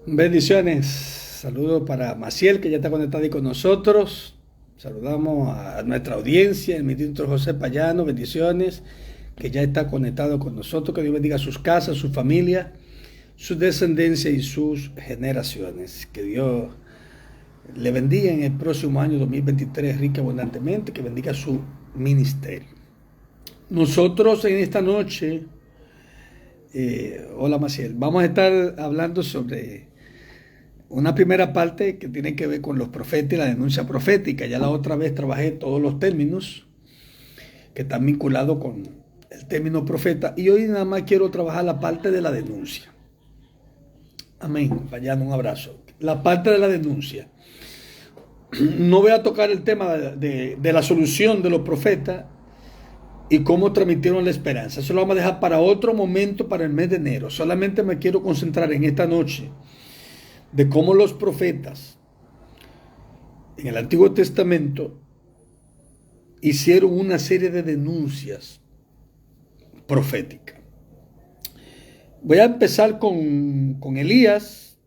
Bendiciones. Saludos para Maciel, que ya está conectado ahí con nosotros. Saludamos a nuestra audiencia, el ministro José Payano. Bendiciones, que ya está conectado con nosotros. Que Dios bendiga sus casas, su familia, su descendencia y sus generaciones. Que Dios le bendiga en el próximo año 2023 rica y abundantemente. Que bendiga su ministerio. Nosotros en esta noche, hola Maciel, vamos a estar hablando sobre una primera parte que tiene que ver con los profetas y la denuncia profética. Ya la otra vez trabajé todos los términos que están vinculados con el término profeta, y hoy nada más quiero trabajar la parte de la denuncia. Amén. Payano, un abrazo. La parte de la denuncia. No voy a tocar el tema de la solución de los profetas y cómo transmitieron la esperanza. Eso lo vamos a dejar para otro momento, para el mes de enero. Solamente me quiero concentrar en esta noche de cómo los profetas en el Antiguo Testamento hicieron una serie de denuncias proféticas. Voy a empezar con Elías,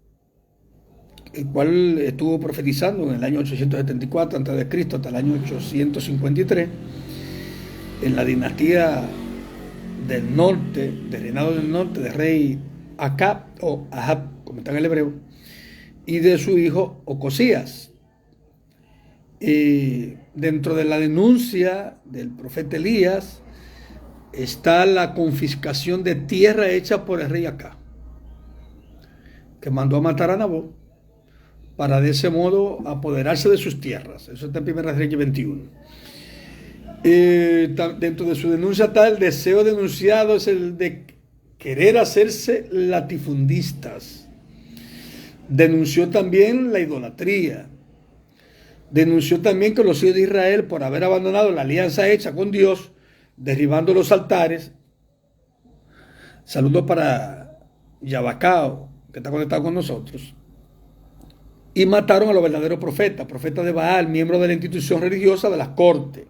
el cual estuvo profetizando en el año 874 a.C. hasta el año 853, en la dinastía del norte, del reinado del norte, del rey Acab, o Ahab, como está en el hebreo, y de su hijo Ocosías. Dentro de la denuncia del profeta Elías está la confiscación de tierra hecha por el rey Acab, que mandó a matar a Nabot para de ese modo apoderarse de sus tierras. Eso está en 1 Reyes 21. Dentro de su denuncia está el deseo denunciado, es el de querer hacerse latifundistas. Denunció también la idolatría. Denunció también que los hijos de Israel, por haber abandonado la alianza hecha con Dios, derribando los altares. Saludos para Yabacao, que está conectado con nosotros. Y mataron a los verdaderos profetas, profetas de Baal, miembros de la institución religiosa de las cortes.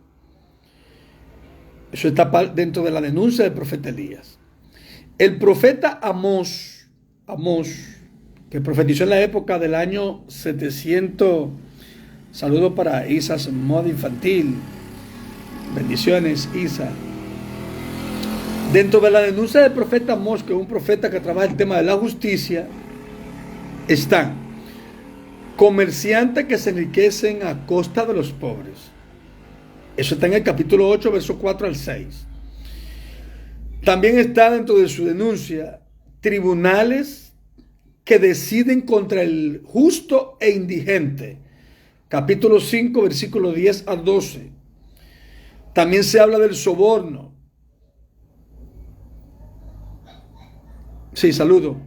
Eso está dentro de la denuncia del profeta Elías. El profeta Amós, que profetizó en la época del año 700. Saludos para Isas Moda Infantil. Bendiciones, Isa. Dentro de la denuncia del profeta Amós, que es un profeta que trabaja el tema de la justicia, están comerciantes que se enriquecen a costa de los pobres. Eso está en el capítulo 8, versos 4 al 6. También está dentro de su denuncia tribunales que deciden contra el justo e indigente. Capítulo 5, versículos 10 a 12. También se habla del soborno. Sí, saludo.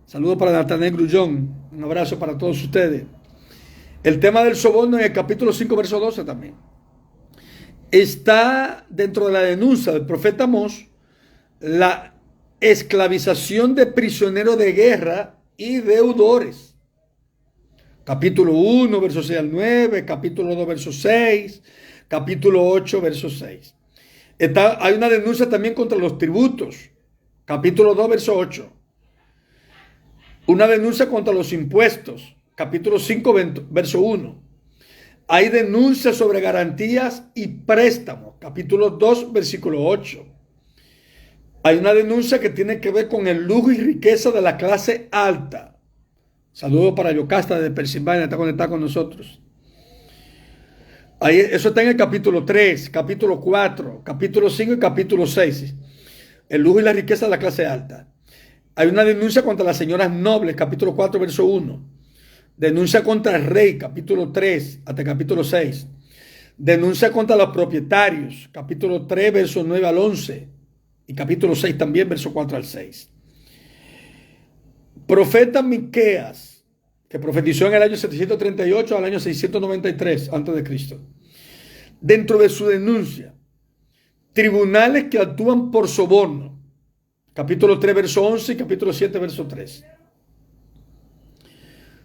Saludo para Natanael Grullón. Un abrazo para todos ustedes. El tema del soborno en el capítulo 5, verso 12 también. Está dentro de la denuncia del profeta Amós la esclavización de prisioneros de guerra y deudores. Capítulo 1, verso 6 al 9, capítulo 2, verso 6, capítulo 8, verso 6. Hay una denuncia también contra los tributos. Capítulo 2, verso 8. Una denuncia contra los impuestos. Capítulo 5, verso 1. Hay denuncias sobre garantías y préstamos. Capítulo 2, versículo 8. Hay una denuncia que tiene que ver con el lujo y riqueza de la clase alta. Saludos para Yocasta de Pensilvania, está conectado con nosotros. Eso está en el capítulo 3, capítulo 4, capítulo 5 y capítulo 6. El lujo y la riqueza de la clase alta. Hay una denuncia contra las señoras nobles, capítulo 4, verso 1. Denuncia contra el rey, capítulo 3 hasta el capítulo 6. Denuncia contra los propietarios, capítulo 3, verso 9 al 11. Y capítulo 6 también, verso 4 al 6. Profeta Miqueas, que profetizó en el año 738 al año 693 a.C. Dentro de su denuncia, tribunales que actúan por soborno. Capítulo 3, verso 11 y capítulo 7, verso 3.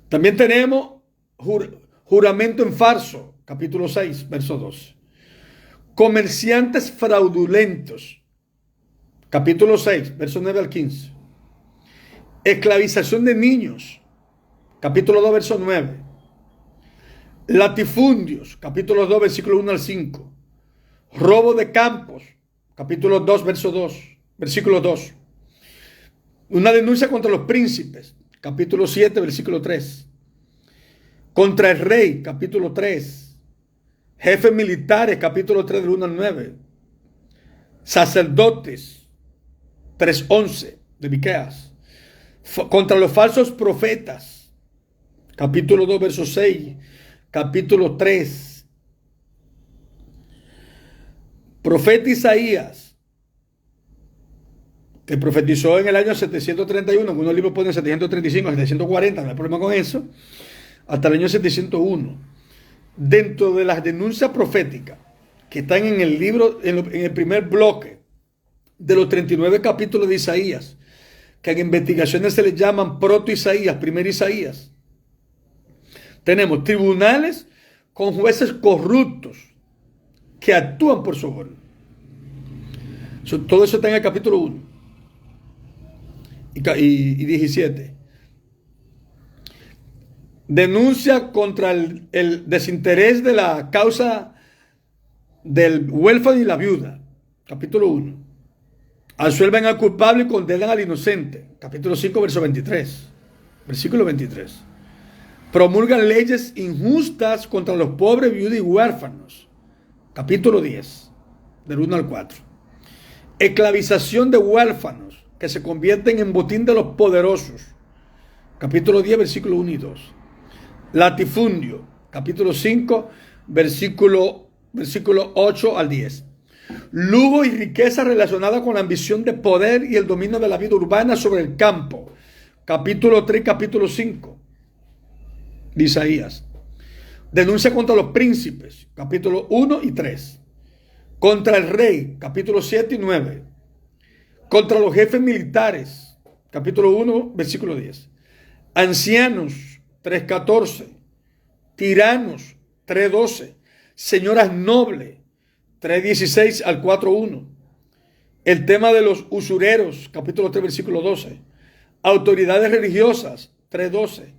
También tenemos juramento en falso, capítulo 6, verso 2. Comerciantes fraudulentos. Capítulo 6, verso 9 al 15. Esclavización de niños. Capítulo 2, verso 9. Latifundios. Capítulo 2, versículo 1 al 5. Robo de campos. Capítulo 2, verso 2. Versículo 2. Una denuncia contra los príncipes. Capítulo 7, versículo 3. Contra el rey. Capítulo 3. Jefes militares. Capítulo 3, del 1 al 9. Sacerdotes. 3:11 de Miqueas. Contra los falsos profetas. Capítulo 2, verso 6. Capítulo 3. Profeta Isaías, que profetizó en el año 731, en unos libros ponen 735, 740, no hay problema con eso, hasta el año 701. Dentro de las denuncias proféticas que están en el libro, en el primer bloque de los 39 capítulos de Isaías, que en investigaciones se les llaman proto-Isaías, primer Isaías, tenemos tribunales con jueces corruptos que actúan por soborno. Todo eso está en el capítulo 1 y 17. Denuncia contra el desinterés de la causa del huérfano y la viuda. Capítulo 1. Absuelven al culpable y condenan al inocente. Capítulo 5, verso 23. Versículo 23. Promulgan leyes injustas contra los pobres, viudas y huérfanos. Capítulo 10, del 1 al 4. Esclavización de huérfanos que se convierten en botín de los poderosos. Capítulo 10, versículo 1 y 2. Latifundio. Capítulo 5, versículo 8 al 10. Lujo y riqueza relacionada con la ambición de poder y el dominio de la vida urbana sobre el campo. Capítulo 3, capítulo 5 de Isaías. Denuncia contra los príncipes. Capítulo 1 y 3. Contra el rey. Capítulo 7 y 9. Contra los jefes militares. Capítulo 1, versículo 10. Ancianos. 3:14. Tiranos. 3:12. Señoras nobles. 3:16 al 4:1. El tema de los usureros. Capítulo 3, versículo 12. Autoridades religiosas. 3:12.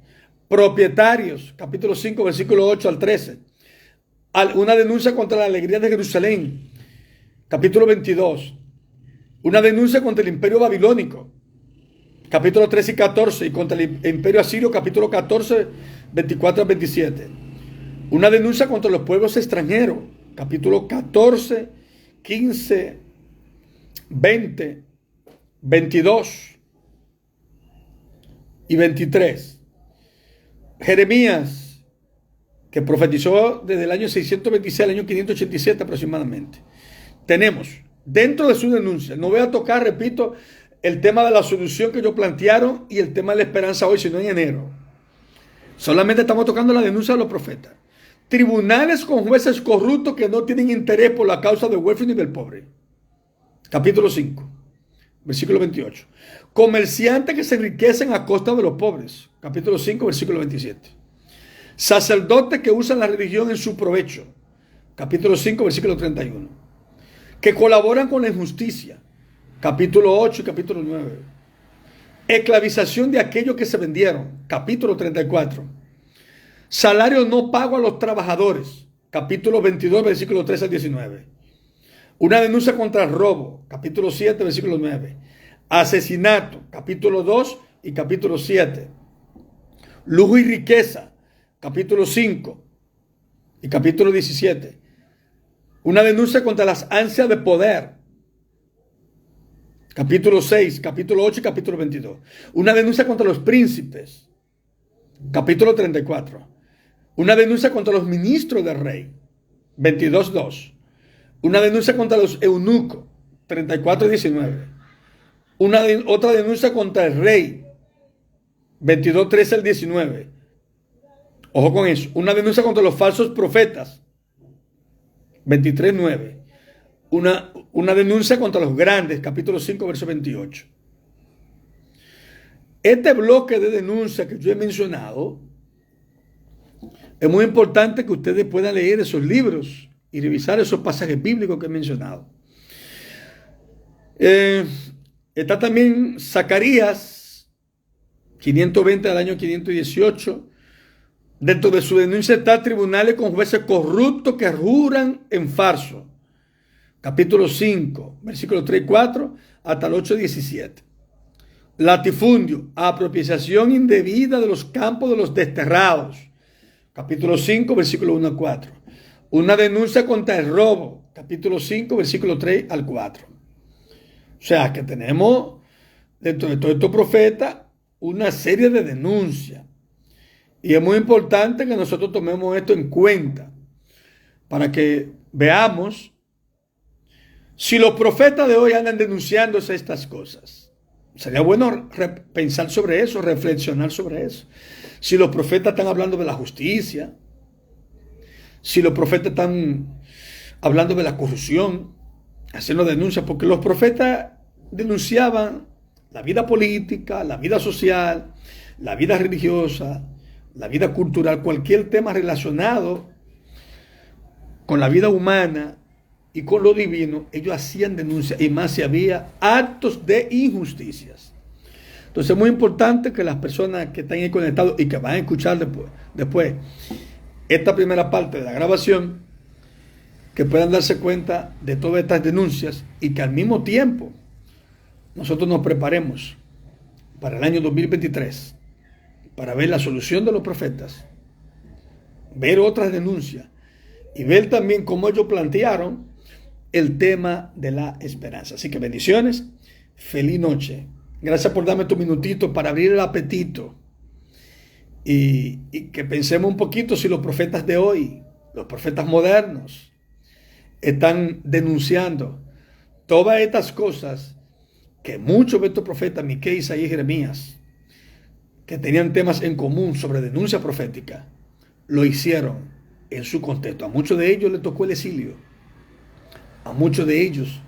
Propietarios, capítulo 5, versículo 8 al 13. Una denuncia contra la alegría de Jerusalén, capítulo 22. Una denuncia contra el imperio babilónico, capítulo 13 y 14. Y contra el imperio asirio, capítulo 14, 24 al 27. Una denuncia contra los pueblos extranjeros, capítulo 14, 15, 20, 22 y 23. Jeremías, que profetizó desde el año 626 al año 587 aproximadamente. Tenemos dentro de su denuncia, no voy a tocar, repito, el tema de la solución que ellos plantearon y el tema de la esperanza hoy, sino en enero. Solamente estamos tocando la denuncia de los profetas. Tribunales con jueces corruptos que no tienen interés por la causa del huérfano y del pobre. Capítulo 5, versículo 28. Comerciantes que se enriquecen a costa de los pobres. Capítulo 5, versículo 27. Sacerdotes que usan la religión en su provecho. Capítulo 5, versículo 31. Que colaboran con la injusticia. Capítulo 8 y capítulo 9. Esclavización de aquellos que se vendieron. Capítulo 34. Salario no pago a los trabajadores. Capítulo 22, versículo 13 al 19. Una denuncia contra el robo. Capítulo 7, versículo 9. Asesinato. Capítulo 2 y capítulo 7. Lujo y riqueza. Capítulo 5 y capítulo 17. Una denuncia contra las ansias de poder. Capítulo 6, capítulo 8 y capítulo 22. Una denuncia contra los príncipes. Capítulo 34. Una denuncia contra los ministros del rey. 22:2. Una denuncia contra los eunucos. 34:19. Otra denuncia contra el rey. 22:13 al 19. Ojo con eso. Una denuncia contra los falsos profetas. 23:9. Una denuncia contra los grandes. Capítulo 5, verso 28. Este bloque de denuncia que yo he mencionado, es muy importante que ustedes puedan leer esos libros y revisar esos pasajes bíblicos que he mencionado. Está también Zacarías 520 al año 518. Dentro de su denuncia está tribunales con jueces corruptos que juran en falso. Capítulo 5, versículos 3 y 4 hasta el 8 y 17. Latifundio, apropiación indebida de los campos de los desterrados. Capítulo 5, versículo 1 al 4. Una denuncia contra el robo. Capítulo 5, versículo 3 al 4. O sea que tenemos dentro de todos estos profetas una serie de denuncias. Y es muy importante que nosotros tomemos esto en cuenta para que veamos si los profetas de hoy andan denunciándose estas cosas. Sería bueno pensar sobre eso, reflexionar sobre eso. Si los profetas están hablando de la justicia, si los profetas están hablando de la corrupción, haciendo denuncias, porque los profetas denunciaban la vida política, la vida social, la vida religiosa, la vida cultural, cualquier tema relacionado con la vida humana y con lo divino. Ellos hacían denuncias, y más si había actos de injusticias. Entonces es muy importante que las personas que están ahí conectados y que van a escuchar después esta primera parte de la grabación, que puedan darse cuenta de todas estas denuncias y que al mismo tiempo nosotros nos preparemos para el año 2023 para ver la solución de los profetas, ver otras denuncias y ver también cómo ellos plantearon el tema de la esperanza. Así que bendiciones, feliz noche. Gracias por darme tu minutito para abrir el apetito y que pensemos un poquito si los profetas de hoy, los profetas modernos, están denunciando todas estas cosas que muchos de estos profetas, Miqueas, Isaías y Jeremías, que tenían temas en común sobre denuncia profética, lo hicieron en su contexto. A muchos de ellos les tocó el exilio. A muchos de ellos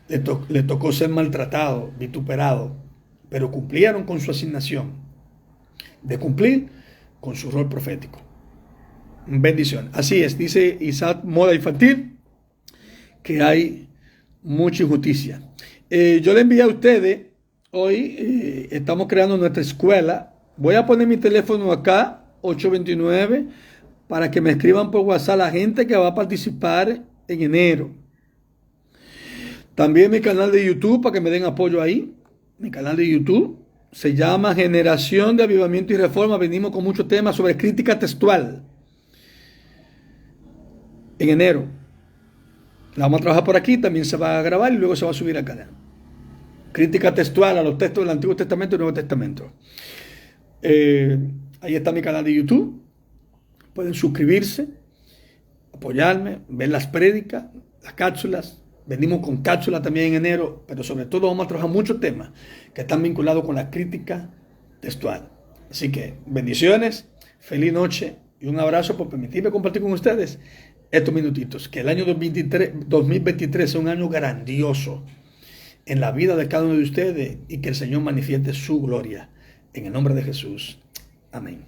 les tocó ser maltratados, vituperados, pero cumplieron con su asignación de cumplir con su rol profético. Bendición. Así es, dice Isaac Moda Infantil, que hay mucha injusticia. Yo le envié a ustedes, hoy estamos creando nuestra escuela. Voy a poner mi teléfono acá, 829, para que me escriban por WhatsApp la gente que va a participar en enero. También mi canal de YouTube, para que me den apoyo ahí. Mi canal de YouTube se llama Generación de Avivamiento y Reforma. Venimos con muchos temas sobre crítica textual. En enero la vamos a trabajar por aquí, también se va a grabar y luego se va a subir al canal. Crítica textual a los textos del Antiguo Testamento y Nuevo Testamento. Ahí está mi canal de YouTube. Pueden suscribirse, apoyarme, ver las prédicas, las cápsulas. Venimos con cápsulas también en enero, pero sobre todo vamos a trabajar muchos temas que están vinculados con la crítica textual. Así que bendiciones, feliz noche y un abrazo por permitirme compartir con ustedes estos minutitos. Que el año 2023 sea un año grandioso en la vida de cada uno de ustedes y que el Señor manifieste su gloria. En el nombre de Jesús. Amén.